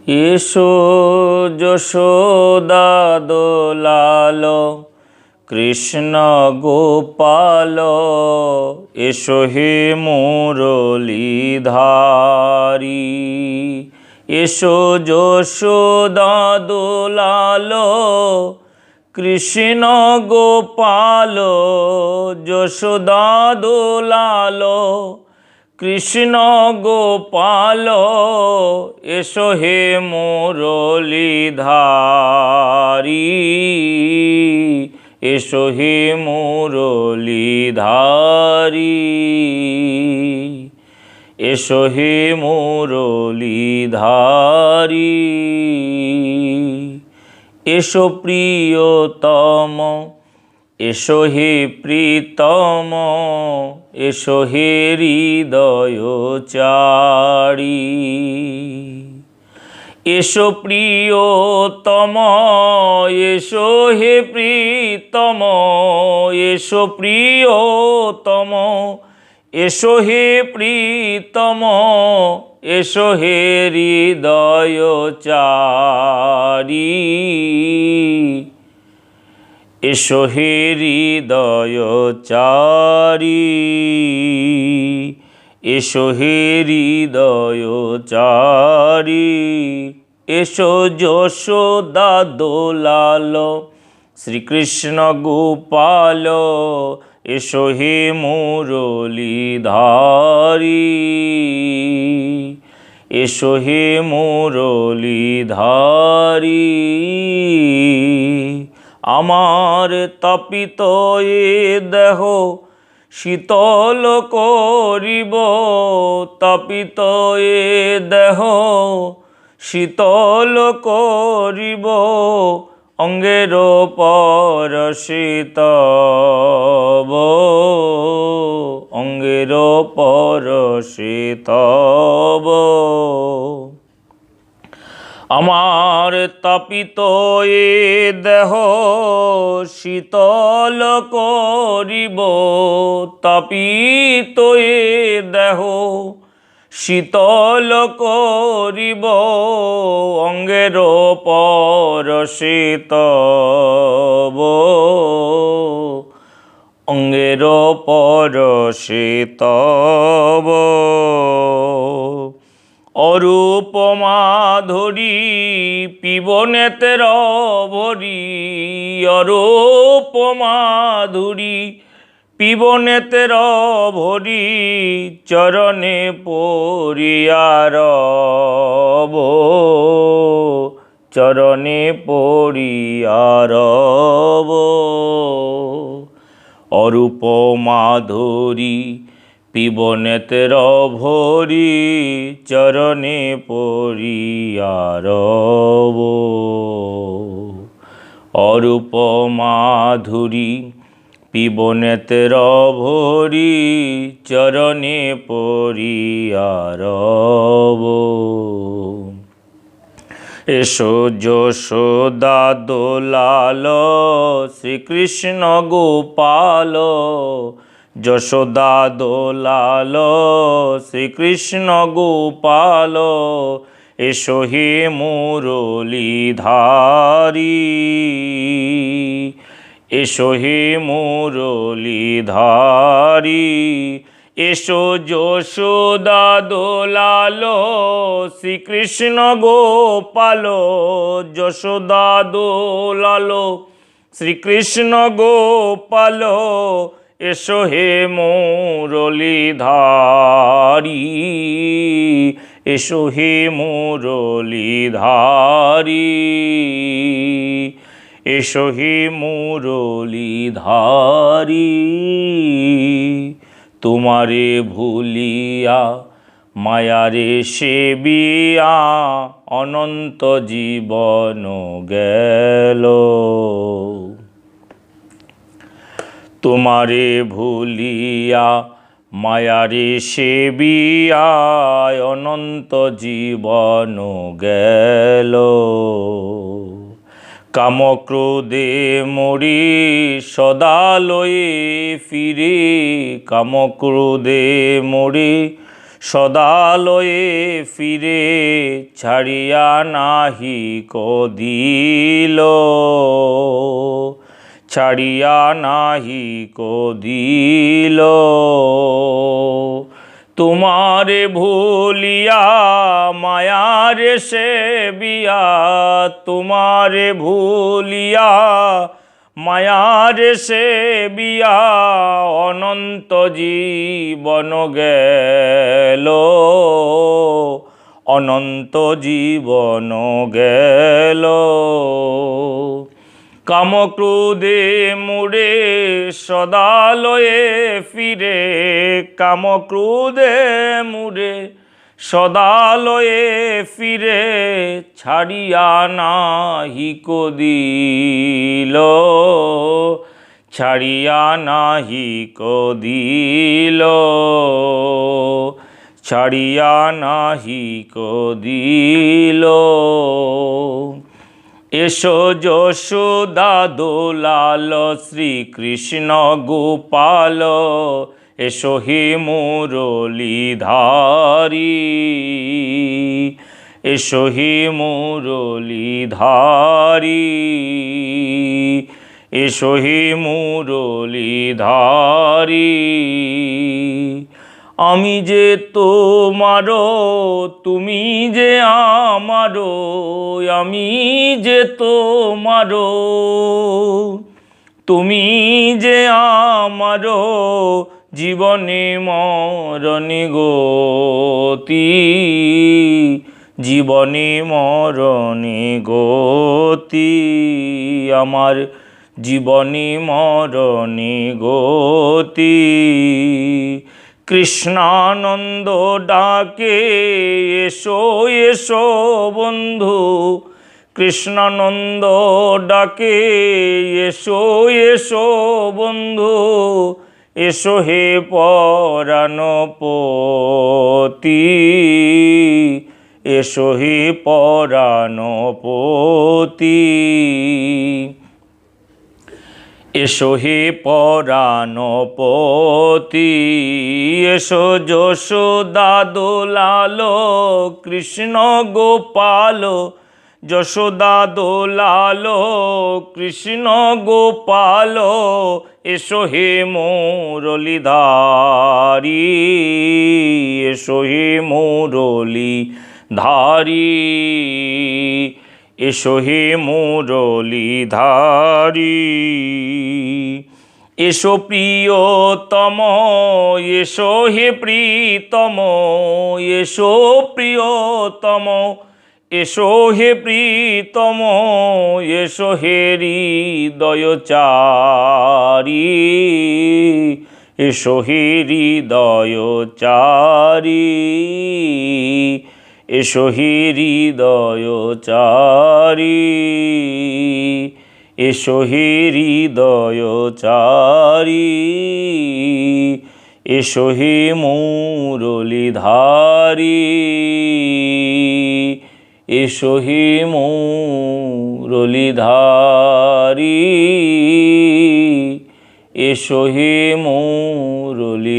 এসো যশোদা দোলাল কৃষ্ণ গোপাল, এসো হে মুরলীধারী। এসো যশোদা দোলাল কৃষ্ণ গোপাল, যশোদা দোলাল কৃষ্ণ গোপাল, এসো হে মুরলীধারী। এসো হে মুরলীধারী, এসো হে মুরলীধারী। এসো প্রিয়তম, এসো হে প্রীতম, এসো হে হৃদয়চারী। এসো প্রিয়তম, এসো হে প্রীতম, এসো প্রিয়তম, এসো হে প্রীতম, এসো হে হৃদয়চারী। এসো হে হৃদয়চারী, এসো হে হৃদয়চারী। এসো যশোদা দোলাল শ্রীকৃষ্ণ গোপাল, এসো হে মুরলীধারী। এসো হে মুরলীধারী। আমার তপিত এ দেহ শীতল করিব, তপিত এ দেহ শীতল করিব, অঙ্গের পরশে তব, অঙ্গের পরশে তব। আমার তপিত এ দেহ শীতল করিব, তপিত এ দেহ শীতল করিব, অঙ্গের পরশে তব, অঙ্গের পরশে তব। অরূপ মাধুরী পিবনেতের ভরি, অরূপ মাধুরী পিবনেতের ভরি, চরণে পড়িয়া রব, চরণে পড়িয়া রব। অরূপ মাধুরী পিবনেতের ভরি, চরণে পড়িয়া রব। অরূপ মাধুরী পিবনেতের ভরি, চরণে পড়িয়া রব। এসো যশোদা দোলাল শ্রীকৃষ্ণ গোপাল, যশোদা দোলাল শ্রীকৃষ্ণ গোপাল, এসো হে মুরলীধারী। এসো হে মুরলীধারী। এসো যশোদা দোলাল শ্রীকৃষ্ণ গোপাল, যশোদা দোলাল শ্রীকৃষ্ণ গোপাল, এসো হে মুরলীধারী। এসো হে মুরলীধারী, এসো হে মুরলীধারী। তোমারে ভুলিয়া মায়ারে সেবিয়া, অনন্ত জীবন গেল। তোমারে ভুলিয়া মায়ারে সেবিয়া, অনন্ত জীবন গেল। কামক্রোধে মরি সদা লয়ে ফিরে, কামক্রোধে মরি সদালয়ে ফিরে ছাড়িয়া নাহি কদিল, ছাড়িয়া নাহি কদিল। তোমারে ভুলিয়া মায়ারে সেবিয়া, তোমারে ভুলিয়া মায়ারে সেবিয়া অনন্ত জীবন গেল, অনন্ত জীবন গেল। কামক্রোধে মোরে সদালয়ে ফিরে, কামক্রোধে মোরে সদালয়ে ফিরে ছাড়িয়া নাহি কদিল, ছাড়িয়া নাহি কদিল, ছাড়িয়া নাহি কদিল। এসো যশোদা দোলাল শ্রীকৃষ্ণ গোপাল, এসো হে মুরলীধারী, এসো হে মুরলীধারী, এসো হে মুরলীধারী। আমি যে তোমারো তুমি যে আমারো, আমি যে তোমারো তুমি যে আমারো, জীবনে মরণে গতি, জীবনে মরণে গতি, আমার জীবনে মরণে গতি। কৃষ্ণানন্দ ডাকে এসো এসো বন্ধু, কৃষ্ণানন্দ ডাকে এসো এসো বন্ধু, এসো হে পরাণপতি, এসো হে পরাণপতি, এসো হে পরাণপতি। এসো যশোদা দোলাল কৃষ্ণ গোপাল, যশোদা দোলাল কৃষ্ণ গোপাল, এসো হে মুরলীধারী, এসো হে মুরলীধারী, এসো হে মুরলীধারী। এসো প্রিয়তম, এসো হে প্রীতম, এসো প্রিয়তম, এসো হে প্রীতম, এসো হে হৃদয়চারী, এসো হে হৃদয়চারী, এসো হে হৃদয়চারী, এসো হে হৃদয়চারী, এসো হে মুরলীধারী, এসো হে মুরলীধারী, এসো হে মুরলীধারী।